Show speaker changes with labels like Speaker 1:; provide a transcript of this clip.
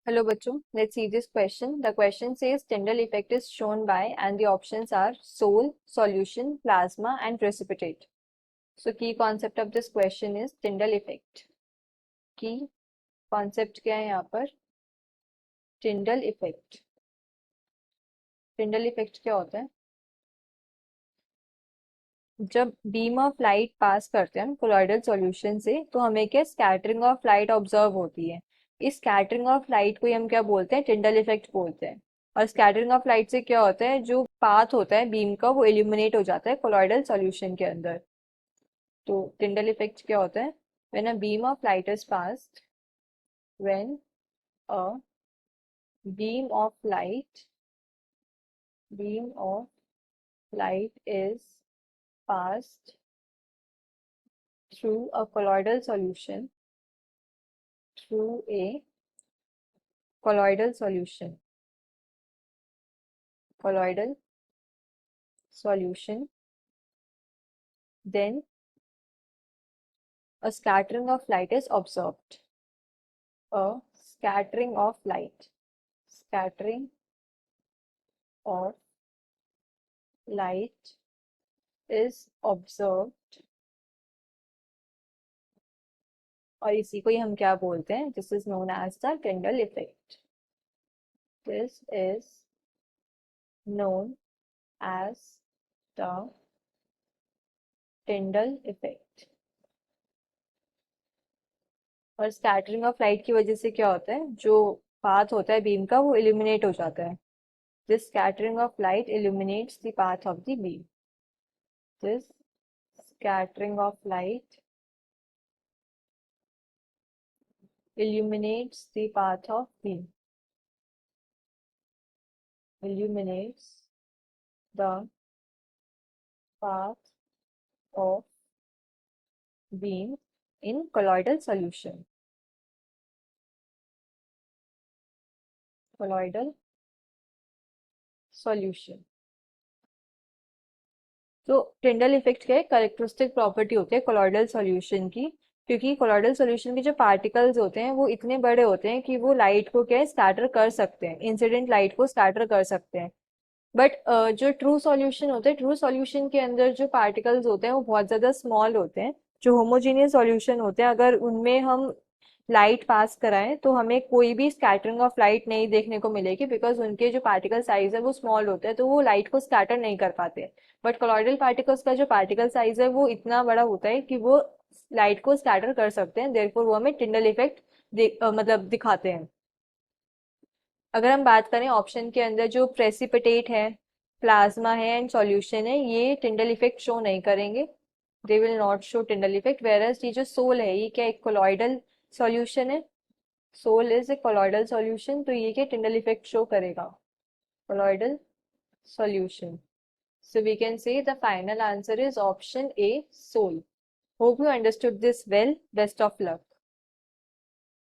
Speaker 1: Hello bachcho, let's see this question. The question says Tyndall effect is shown by and the options are Soul, solution, plasma and precipitate. So key concept of this question is Tyndall effect. Key concept क्या है यहाँ पर? Tyndall effect. Tyndall effect क्या होता है? जब beam of light pass करते हैं कोलॉइडल सॉल्यूशन से तो हमें क्या स्कैटरिंग ऑफ लाइट ऑब्जर्व होती है। इस स्कैटरिंग ऑफ लाइट को ही हम क्या बोलते हैं? टिंडल इफेक्ट बोलते हैं। और स्कैटरिंग ऑफ लाइट से क्या होता है, जो पाथ होता है बीम का वो इल्यूमिनेट हो जाता है कोलॉइडल सॉल्यूशन के अंदर। तो टिंडल इफेक्ट क्या होता है? When a beam of light is passed, when a beam of light beam of light is passed through a colloidal solution, through a colloidal solution, colloidal solution, then a scattering of light is observed. A scattering of light, scattering of light is observed, और इसी को ही हम क्या बोलते हैं? This is known as the Tyndall effect. This is known as the Tyndall effect. और scattering of light की वजह से क्या होता है, जो पाथ होता है बीम का वो इल्यूमिनेट हो जाता है. This scattering of light illuminates the path of the beam. This scattering of light illuminates the path of beam. Illuminates the path of beam in colloidal solution. Colloidal solution. तो Tyndall effect क्या है? Characteristic property होती है colloidal solution की, क्योंकि colloidal solution के जो particles होते हैं वो इतने बड़े होते हैं कि वो लाइट को क्या है स्कैटर कर सकते हैं, इंसिडेंट लाइट को स्कैटर कर सकते हैं. बट जो ट्रू सॉल्यूशन होता है, ट्रू सॉल्यूशन के अंदर जो पार्टिकल्स होते हैं वो बहुत ज्यादा स्मॉल होते हैं. जो होमोजीनियस सॉल्यूशन होते हैं अगर उनमें हम लाइट पास कराएं तो हमें कोई भी स्कैटरिंग ऑफ लाइट नहीं देखने को मिलेगी, बिकॉज उनके जो पार्टिकल साइज है वो स्मॉल होते हैं तो वो लाइट को स्कैटर नहीं कर पाते. बट कोलॉइडल पार्टिकल्स का जो पार्टिकल साइज है वो इतना बड़ा होता है कि वो लाइट को स्कैटर कर सकते हैं, देयरफॉर वो हमें टिंडल इफेक्ट मतलब दिखाते हैं. अगर हम बात करें ऑप्शन के अंदर जो प्रेसिपिटेट है, प्लाज्मा है एंड सॉल्यूशन है, ये टिंडल इफेक्ट शो नहीं करेंगे. They will not show Tyndall effect. Whereas ये जो सोल है ये क्या एक कोलॉइडल सॉल्यूशन है. Sol is a colloidal solution, तो ये क्या टिंडल इफेक्ट शो करेगा? Colloidal solution. So we can say the final answer is option A, soul. Hope you understood this well. Best of luck.